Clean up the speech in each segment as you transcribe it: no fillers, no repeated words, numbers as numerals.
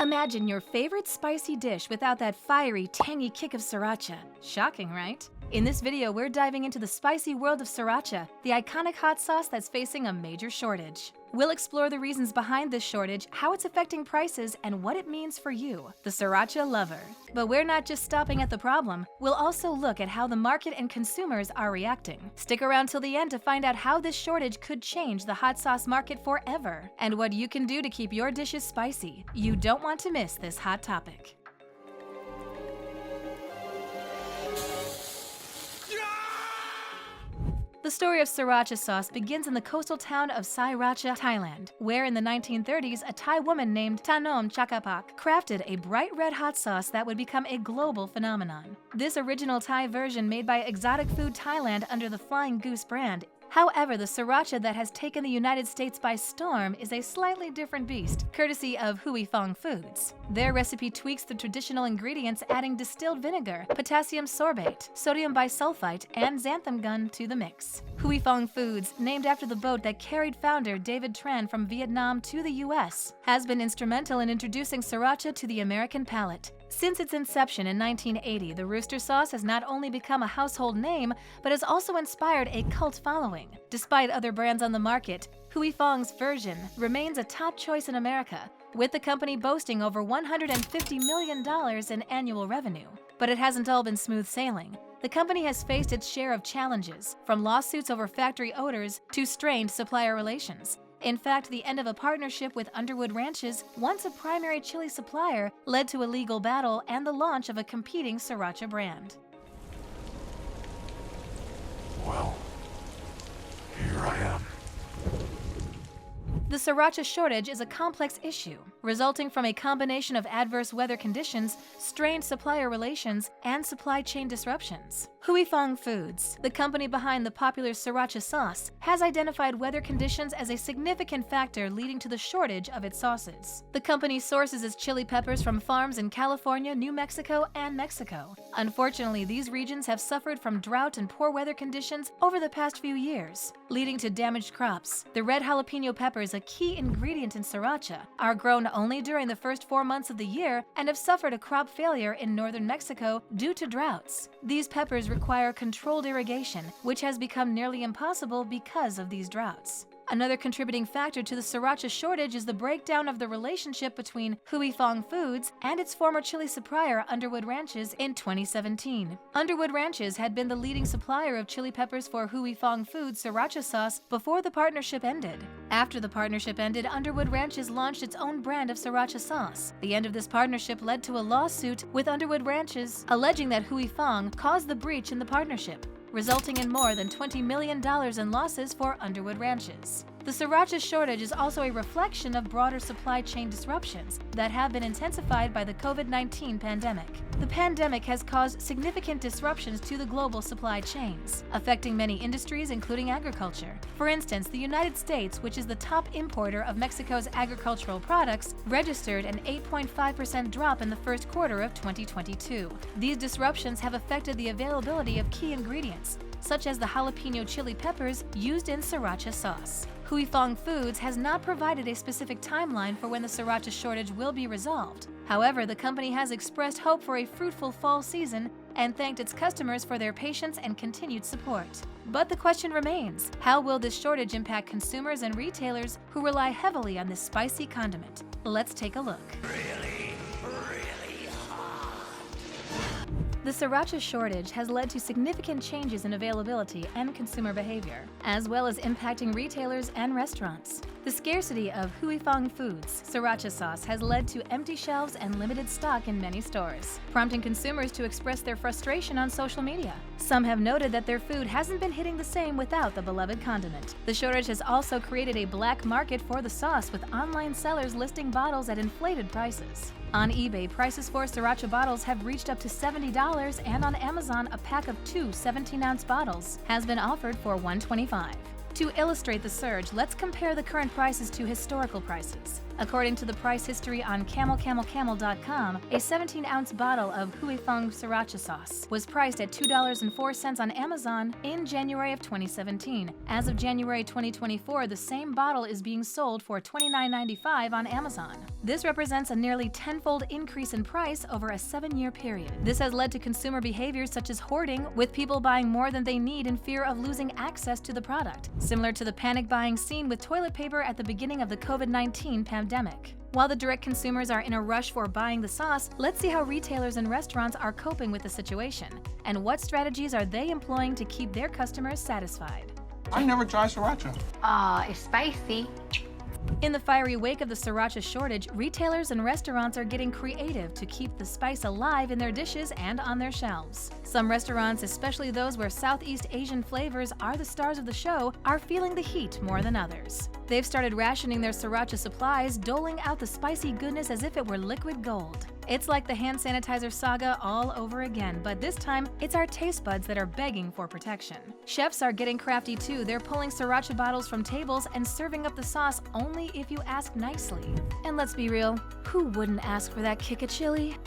Imagine your favorite spicy dish without that fiery, tangy kick of Sriracha. Shocking, right? In this video, we're diving into the spicy world of Sriracha, the iconic hot sauce that's facing a major shortage. We'll explore the reasons behind this shortage, how it's affecting prices, and what it means for you, the Sriracha lover. But we're not just stopping at the problem, we'll also look at how the market and consumers are reacting. Stick around till the end to find out how this shortage could change the hot sauce market forever, and what you can do to keep your dishes spicy. You don't want to miss this hot topic. The story of Sriracha sauce begins in the coastal town of Sriracha, Thailand, where in the 1930s, a Thai woman named Thanom Chakapak crafted a bright red hot sauce that would become a global phenomenon. This original Thai version made by Exotic Food Thailand under the Flying Goose brand. However, the Sriracha that has taken the United States by storm is a slightly different beast, courtesy of Hui Fong Foods. Their recipe tweaks the traditional ingredients, adding distilled vinegar, potassium sorbate, sodium bisulfite, and xanthan gum to the mix. Hui Fong Foods, named after the boat that carried founder David Tran from Vietnam to the U.S., has been instrumental in introducing Sriracha to the American palate. Since its inception in 1980, the Rooster sauce has not only become a household name, but has also inspired a cult following. Despite other brands on the market, Hui Fong's version remains a top choice in America, with the company boasting over $150 million in annual revenue. But it hasn't all been smooth sailing. The company has faced its share of challenges, from lawsuits over factory odors to strained supplier relations. In fact, the end of a partnership with Underwood Ranches, once a primary chili supplier, led to a legal battle and the launch of a competing Sriracha brand. Well, here I am. The Sriracha shortage is a complex issue, resulting from a combination of adverse weather conditions, strained supplier relations, and supply chain disruptions. Hui Fong Foods, the company behind the popular Sriracha sauce, has identified weather conditions as a significant factor leading to the shortage of its sauces. The company sources its chili peppers from farms in California, New Mexico, and Mexico. Unfortunately, these regions have suffered from drought and poor weather conditions over the past few years, leading to damaged crops. The red jalapeno peppers, a key ingredient in Sriracha, are grown only during the first 4 months of the year and have suffered a crop failure in northern Mexico due to droughts. These peppers require controlled irrigation, which has become nearly impossible because of these droughts. Another contributing factor to the Sriracha shortage is the breakdown of the relationship between Hui Fong Foods and its former chili supplier Underwood Ranches in 2017. Underwood Ranches had been the leading supplier of chili peppers for Hui Fong Foods Sriracha sauce before the partnership ended. After the partnership ended, Underwood Ranches launched its own brand of Sriracha sauce. The end of this partnership led to a lawsuit with Underwood Ranches, alleging that Hui Fong caused the breach in the partnership, resulting in more than $20 million in losses for Underwood Ranches. The Sriracha shortage is also a reflection of broader supply chain disruptions that have been intensified by the COVID-19 pandemic. The pandemic has caused significant disruptions to the global supply chains, affecting many industries, including agriculture. For instance, the United States, which is the top importer of Mexico's agricultural products, registered an 8.5% drop in the first quarter of 2022. These disruptions have affected the availability of key ingredients, such as the jalapeno chili peppers used in Sriracha sauce. Hui Fong Foods has not provided a specific timeline for when the Sriracha shortage will be resolved. However, the company has expressed hope for a fruitful fall season and thanked its customers for their patience and continued support. But the question remains, how will this shortage impact consumers and retailers who rely heavily on this spicy condiment? Let's take a look. The Sriracha shortage has led to significant changes in availability and consumer behavior, as well as impacting retailers and restaurants. The scarcity of Hui Fong Foods Sriracha sauce has led to empty shelves and limited stock in many stores, prompting consumers to express their frustration on social media. Some have noted that their food hasn't been hitting the same without the beloved condiment. The shortage has also created a black market for the sauce, with online sellers listing bottles at inflated prices. On eBay, prices for Sriracha bottles have reached up to $70, and on Amazon, a pack of 2 17-ounce bottles has been offered for $125. To illustrate the surge, let's compare the current prices to historical prices. According to the price history on camelcamelcamel.com, a 17-ounce bottle of Huifeng Sriracha sauce was priced at $2.04 on Amazon in January of 2017. As of January 2024, the same bottle is being sold for $29.95 on Amazon. This represents a nearly tenfold increase in price over a 7-year period. This has led to consumer behaviors such as hoarding, with people buying more than they need in fear of losing access to the product, similar to the panic buying seen with toilet paper at the beginning of the COVID-19 pandemic. While the direct consumers are in a rush for buying the sauce, let's see how retailers and restaurants are coping with the situation, and what strategies are they employing to keep their customers satisfied. I never tried Sriracha. It's spicy. In the fiery wake of the Sriracha shortage, retailers and restaurants are getting creative to keep the spice alive in their dishes and on their shelves. Some restaurants, especially those where Southeast Asian flavors are the stars of the show, are feeling the heat more than others. They've started rationing their Sriracha supplies, doling out the spicy goodness as if it were liquid gold. It's like the hand sanitizer saga all over again, but this time, it's our taste buds that are begging for protection. Chefs are getting crafty too. They're pulling Sriracha bottles from tables and serving up the sauce only if you ask nicely. And let's be real, who wouldn't ask for that kick of chili?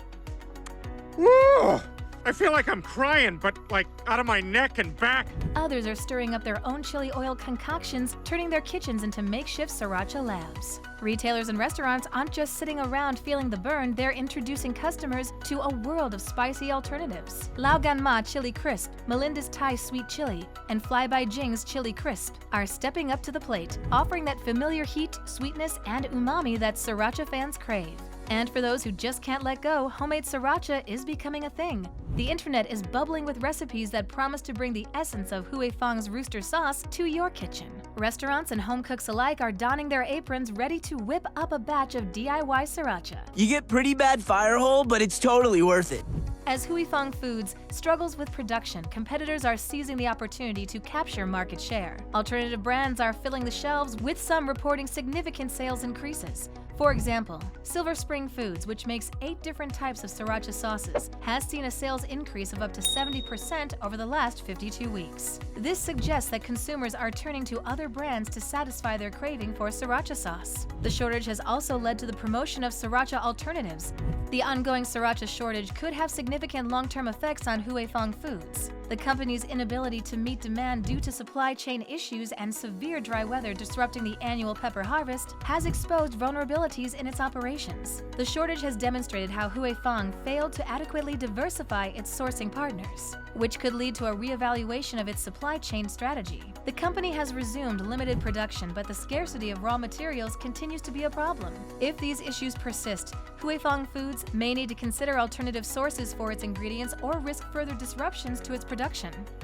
Whoa! I feel like I'm crying, but like out of my neck and back. Others are stirring up their own chili oil concoctions, turning their kitchens into makeshift Sriracha labs. Retailers and restaurants aren't just sitting around feeling the burn, they're introducing customers to a world of spicy alternatives. Lao Gan Ma Chili Crisp, Melinda's Thai Sweet Chili, and Fly by Jing's Chili Crisp are stepping up to the plate, offering that familiar heat, sweetness, and umami that Sriracha fans crave. And for those who just can't let go, homemade Sriracha is becoming a thing. The internet is bubbling with recipes that promise to bring the essence of Huifeng's rooster sauce to your kitchen. Restaurants and home cooks alike are donning their aprons ready to whip up a batch of DIY Sriracha. You get pretty bad fire hole, but it's totally worth it. As Huifeng Foods struggles with production, competitors are seizing the opportunity to capture market share. Alternative brands are filling the shelves, with some reporting significant sales increases. For example, Silver Spring Foods, which makes 8 different types of Sriracha sauces, has seen a sales increase of up to 70% over the last 52 weeks. This suggests that consumers are turning to other brands to satisfy their craving for Sriracha sauce. The shortage has also led to the promotion of Sriracha alternatives. The ongoing Sriracha shortage could have significant long-term effects on Huifeng Foods. The company's inability to meet demand due to supply chain issues and severe dry weather disrupting the annual pepper harvest has exposed vulnerabilities in its operations. The shortage has demonstrated how Huifeng failed to adequately diversify its sourcing partners, which could lead to a reevaluation of its supply chain strategy. The company has resumed limited production, but the scarcity of raw materials continues to be a problem. If these issues persist, Huifeng Foods may need to consider alternative sources for its ingredients or risk further disruptions to its production.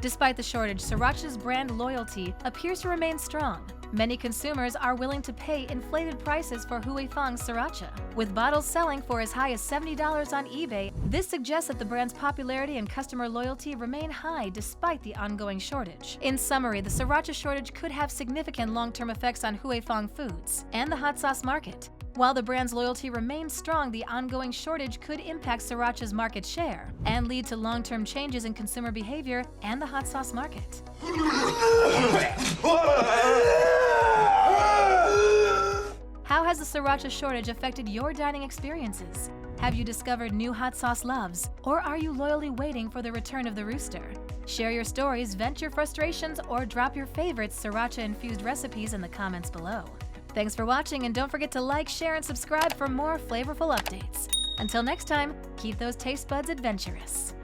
Despite the shortage, Sriracha's brand loyalty appears to remain strong. Many consumers are willing to pay inflated prices for Huifeng Sriracha. With bottles selling for as high as $70 on eBay, this suggests that the brand's popularity and customer loyalty remain high despite the ongoing shortage. In summary, the Sriracha shortage could have significant long-term effects on Huifeng Foods and the hot sauce market. While the brand's loyalty remains strong, the ongoing shortage could impact Sriracha's market share and lead to long-term changes in consumer behavior and the hot sauce market. How has the Sriracha shortage affected your dining experiences? Have you discovered new hot sauce loves, or are you loyally waiting for the return of the rooster? Share your stories, vent your frustrations, or drop your favorite Sriracha-infused recipes in the comments below. Thanks for watching, and don't forget to like, share, and subscribe for more flavorful updates. Until next time, keep those taste buds adventurous.